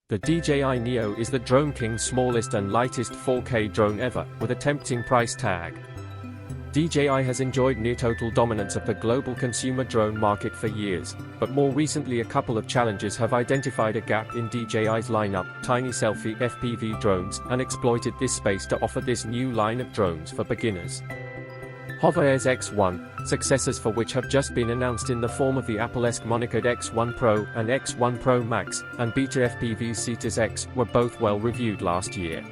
The DJI NEO is the Drone King's smallest and lightest 4K drone ever, with a tempting price tag. DJI has enjoyed near-total dominance of the global consumer drone market for years, but more recently a couple of challenges have identified a gap in DJI's lineup, tiny selfie FPV drones, and exploited this space to offer this new line of drones for beginners. HoverAir's X1, successors for which have just been announced in the form of the Apple-esque monikered X1 Pro and X1 Pro Max, and Beta FPV's Cetus X, were both well reviewed last year.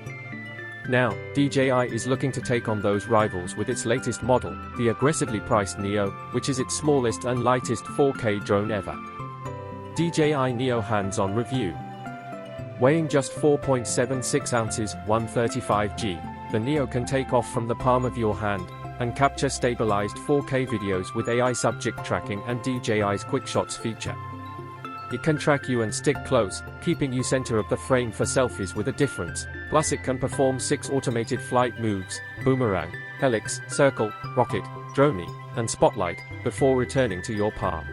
Now, DJI is looking to take on those rivals with its latest model, the aggressively priced NEO, which is its smallest and lightest 4K drone ever. DJI NEO hands-on review. Weighing just 4.76 ounces, 135 g, the NEO can take off from the palm of your hand and capture stabilized 4K videos with AI subject tracking and DJI's Quick Shots feature. It can track you and stick close, keeping you center of the frame for selfies with a difference. Plus it can perform 6 automated flight moves: boomerang, helix, circle, rocket, droney, and spotlight, before returning to your palm.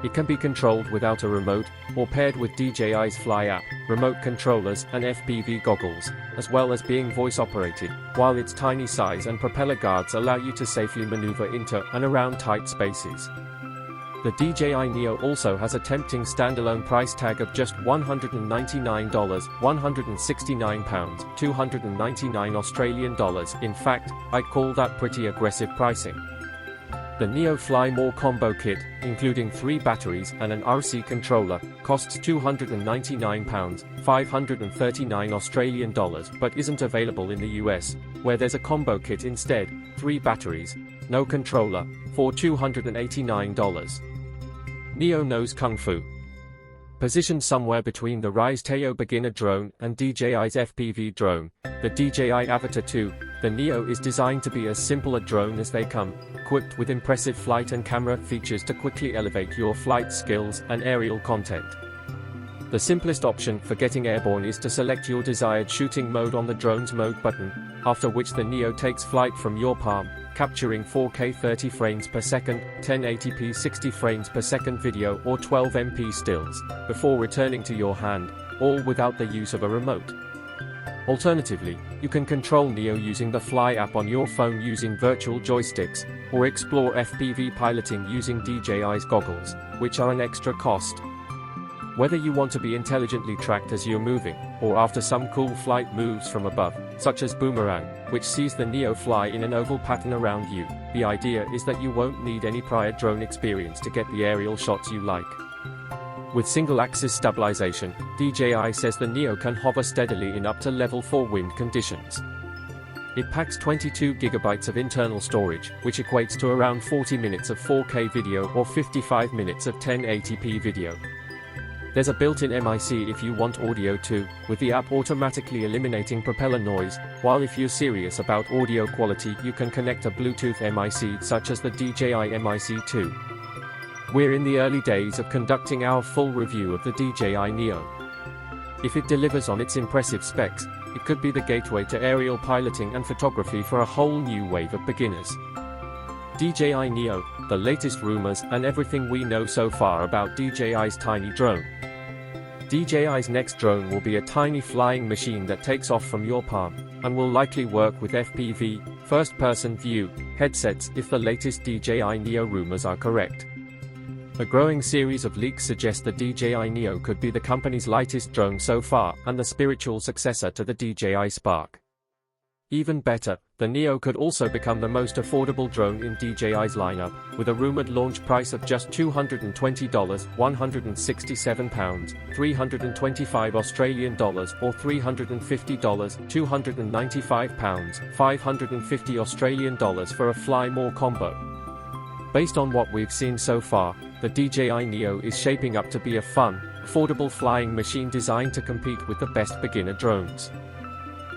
It can be controlled without a remote, or paired with DJI's Fly app, remote controllers and FPV goggles, as well as being voice-operated, while its tiny size and propeller guards allow you to safely maneuver into and around tight spaces. The DJI NEO also has a tempting standalone price tag of just $199, £169, 299 Australian dollars. In fact, I'd call that pretty aggressive pricing. The NEO Fly More Combo Kit, including 3 batteries and an RC controller, costs £299, 539 Australian dollars, but isn't available in the US, where there's a combo kit instead: 3 batteries, no controller, for $289. NEO knows Kung Fu. Positioned somewhere between the Rise Teo beginner drone and DJI's FPV drone, the DJI Avatar 2, the NEO is designed to be as simple a drone as they come, equipped with impressive flight and camera features to quickly elevate your flight skills and aerial content. The simplest option for getting airborne is to select your desired shooting mode on the drone's mode button, after which the NEO takes flight from your palm, capturing 4K 30 frames per second, 1080p 60 frames per second video or 12MP stills, before returning to your hand, all without the use of a remote. Alternatively, you can control NEO using the Fly app on your phone using virtual joysticks, or explore FPV piloting using DJI's goggles, which are an extra cost. Whether you want to be intelligently tracked as you're moving, or after some cool flight moves from above, such as boomerang, which sees the NEO fly in an oval pattern around you, the idea is that you won't need any prior drone experience to get the aerial shots you like. With single-axis stabilization, DJI says the NEO can hover steadily in up to level 4 wind conditions. It packs 22 GB of internal storage, which equates to around 40 minutes of 4K video or 55 minutes of 1080p video. There's a built-in MIC if you want audio too, with the app automatically eliminating propeller noise, while if you're serious about audio quality you can connect a Bluetooth MIC such as the DJI MIC2. We're in the early days of conducting our full review of the DJI NEO. If it delivers on its impressive specs, it could be the gateway to aerial piloting and photography for a whole new wave of beginners. DJI NEO, the latest rumors and everything we know so far about DJI's tiny drone. DJI's next drone will be a tiny flying machine that takes off from your palm, and will likely work with FPV, first-person view, headsets if the latest DJI NEO rumors are correct. A growing series of leaks suggest the DJI NEO could be the company's lightest drone so far and the spiritual successor to the DJI Spark. Even better, the NEO could also become the most affordable drone in DJI's lineup, with a rumored launch price of just $220, £167, 325 Australian dollars or $350, 295 pounds, 550 Australian dollars for a Fly More combo. Based on what we've seen so far, the DJI NEO is shaping up to be a fun, affordable flying machine designed to compete with the best beginner drones.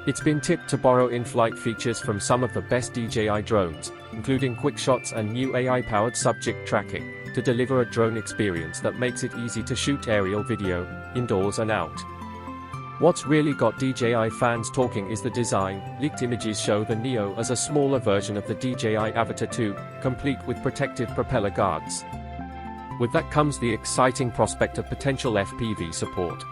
It's been tipped to borrow in-flight features from some of the best DJI drones, including quick shots and new AI-powered subject tracking, to deliver a drone experience that makes it easy to shoot aerial video, indoors and out. What's really got DJI fans talking is the design. Leaked images show the NEO as a smaller version of the DJI Avatar 2, complete with protective propeller guards. With that comes the exciting prospect of potential FPV support.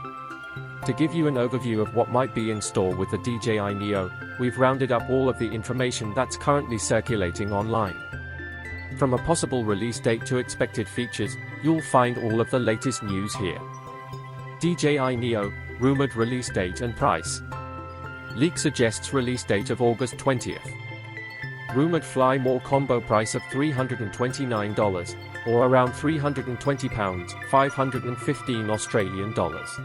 To give you an overview of what might be in store with the DJI NEO, we've rounded up all of the information that's currently circulating online. From a possible release date to expected features, you'll find all of the latest news here. DJI NEO, rumored release date and price. Leak suggests release date of August 20th. Rumored Fly More combo price of $329, or around £320, 515 Australian dollars.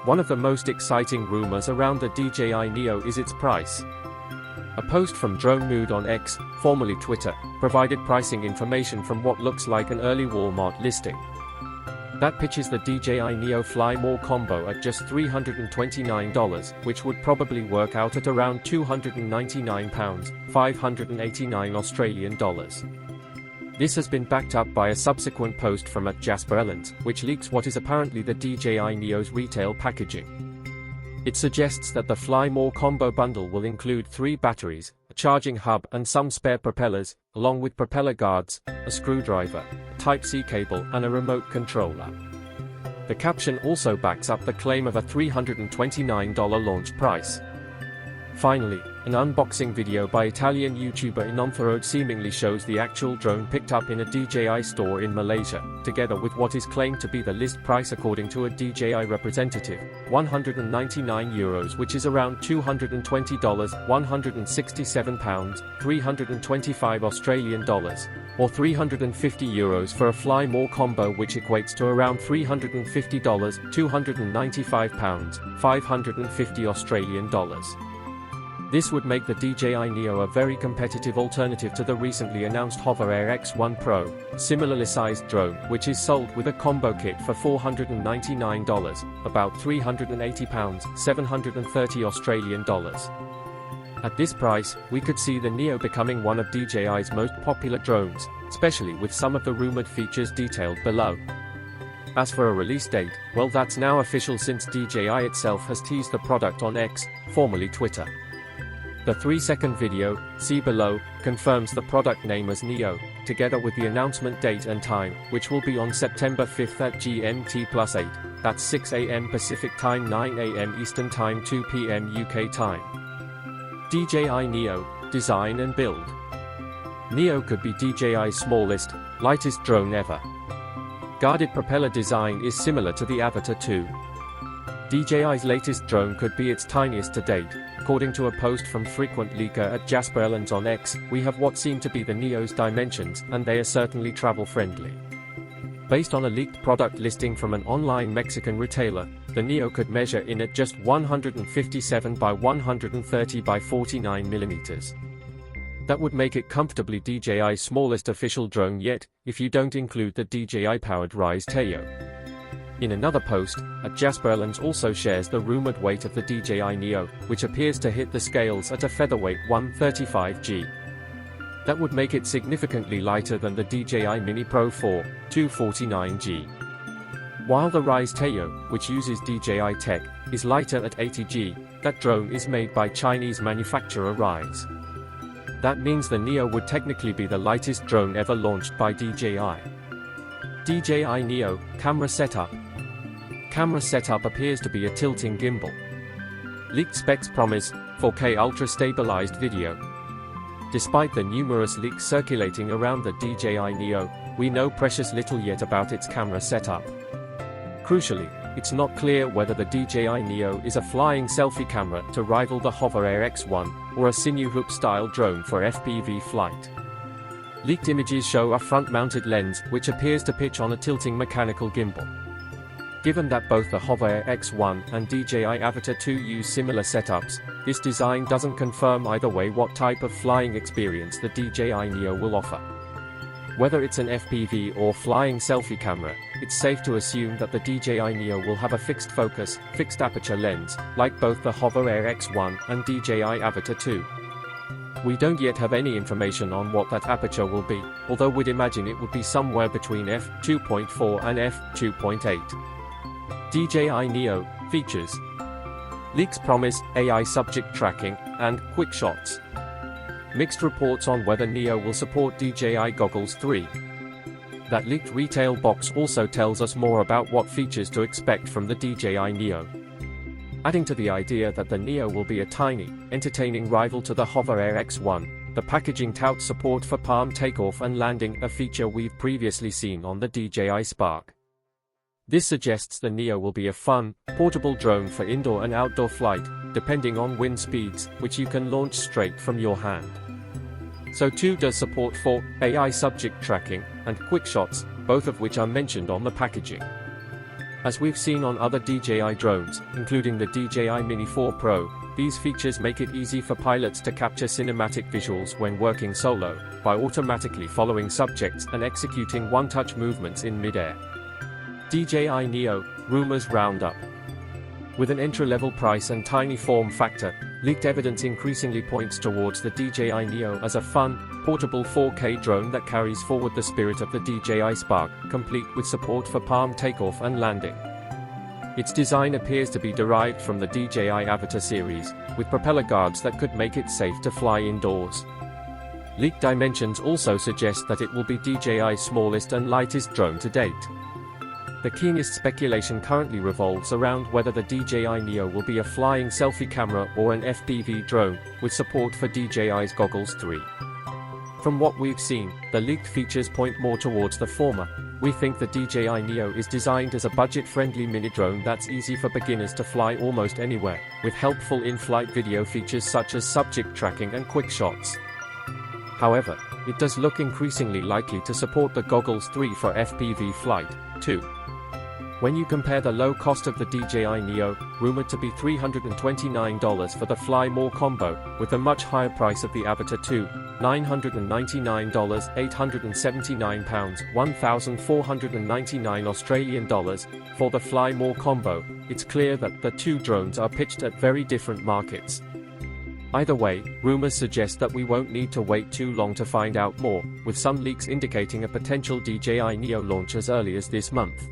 One of the most exciting rumors around the DJI NEO is its price. A post from Drone Mood on X, formerly Twitter, provided pricing information from what looks like an early Walmart listing. That pitches the DJI NEO Fly More combo at just $329, which would probably work out at around £299, 589 Australian dollars. This has been backed up by a subsequent post from @JasperEllens, which leaks what is apparently the DJI NEO's retail packaging. It suggests that the Fly More combo bundle will include 3 batteries, a charging hub and some spare propellers, along with propeller guards, a screwdriver, a Type-C cable and a remote controller. The caption also backs up the claim of a $329 launch price. Finally, an unboxing video by Italian YouTuber Inonthoroad seemingly shows the actual drone picked up in a DJI store in Malaysia, together with what is claimed to be the list price according to a DJI representative, €199, which is around $220, 167 pounds, 325 Australian dollars, or €350 for a Fly More combo, which equates to around $350, 295 pounds, 550 Australian dollars. This would make the DJI NEO a very competitive alternative to the recently announced Hover Air X1 Pro, similarly sized drone, which is sold with a combo kit for $499, about £380, 730 Australian dollars. At this price, we could see the NEO becoming one of DJI's most popular drones, especially with some of the rumored features detailed below. As for a release date, well, that's now official since DJI itself has teased the product on X, formerly Twitter. The 3-second video, see below, confirms the product name as NEO, together with the announcement date and time, which will be on September 5th at GMT+8, that's 6 AM Pacific Time, 9 AM Eastern Time, 2 PM UK Time. DJI NEO, design and build. NEO could be DJI's smallest, lightest drone ever. Guarded propeller design is similar to the Avatar 2. DJI's latest drone could be its tiniest to date. According to a post from frequent leaker @JasperEllens on X, we have what seem to be the NEO's dimensions, and they are certainly travel-friendly. Based on a leaked product listing from an online Mexican retailer, the NEO could measure in at just 157 by 130 by 49 millimeters. That would make it comfortably DJI's smallest official drone yet, if you don't include the DJI-powered Rise Teo. In another post, @JasperEllens also shares the rumored weight of the DJI NEO, which appears to hit the scales at a featherweight 135 g. That would make it significantly lighter than the DJI Mini Pro 4, 249 g. While the Rise Teo, which uses DJI tech, is lighter at 80 g, that drone is made by Chinese manufacturer Rise. That means the NEO would technically be the lightest drone ever launched by DJI. DJI NEO, camera setup. Camera setup appears to be a tilting gimbal. Leaked specs promise 4K ultra-stabilized video. Despite the numerous leaks circulating around the DJI NEO, we know precious little yet about its camera setup. Crucially, it's not clear whether the DJI NEO is a flying selfie camera to rival the Hover Air X1, or a Sinew Hoop-style drone for FPV flight. Leaked images show a front-mounted lens, which appears to pitch on a tilting mechanical gimbal. Given that both the Hover Air X1 and DJI Avatar 2 use similar setups, this design doesn't confirm either way what type of flying experience the DJI NEO will offer. Whether it's an FPV or flying selfie camera, it's safe to assume that the DJI NEO will have a fixed focus, fixed aperture lens, like both the Hover Air X1 and DJI Avatar 2. We don't yet have any information on what that aperture will be, although we'd imagine it would be somewhere between f2.4 and f2.8. DJI NEO features. Leaks promise AI subject tracking and quick shots. Mixed reports on whether NEO will support DJI Goggles 3. That leaked retail box also tells us more about what features to expect from the DJI NEO. Adding to the idea that the Neo will be a tiny, entertaining rival to the Hover Air X1, the packaging touts support for palm takeoff and landing, a feature we've previously seen on the DJI Spark. This suggests the Neo will be a fun, portable drone for indoor and outdoor flight, depending on wind speeds, which you can launch straight from your hand. So too does support for AI subject tracking and quick shots, both of which are mentioned on the packaging. As we've seen on other DJI drones, including the DJI Mini 4 Pro, these features make it easy for pilots to capture cinematic visuals when working solo, by automatically following subjects and executing one-touch movements in mid-air. DJI NEO, rumors roundup. With an entry-level price and tiny form factor, leaked evidence increasingly points towards the DJI NEO as a fun, portable 4K drone that carries forward the spirit of the DJI Spark, complete with support for palm takeoff and landing. Its design appears to be derived from the DJI Avatar series, with propeller guards that could make it safe to fly indoors. Leaked dimensions also suggest that it will be DJI's smallest and lightest drone to date. The keenest speculation currently revolves around whether the DJI NEO will be a flying selfie camera or an FPV drone, with support for DJI's Goggles 3. From what we've seen, the leaked features point more towards the former. We think the DJI NEO is designed as a budget-friendly mini-drone that's easy for beginners to fly almost anywhere, with helpful in-flight video features such as subject tracking and quick shots. However, it does look increasingly likely to support the Goggles 3 for FPV flight, too. When you compare the low cost of the DJI NEO, rumored to be $329 for the Fly More combo, with the much higher price of the Avatar 2, $999, £879, $1,499 for the Fly More combo, it's clear that the two drones are pitched at very different markets. Either way, rumors suggest that we won't need to wait too long to find out more, with some leaks indicating a potential DJI NEO launch as early as this month.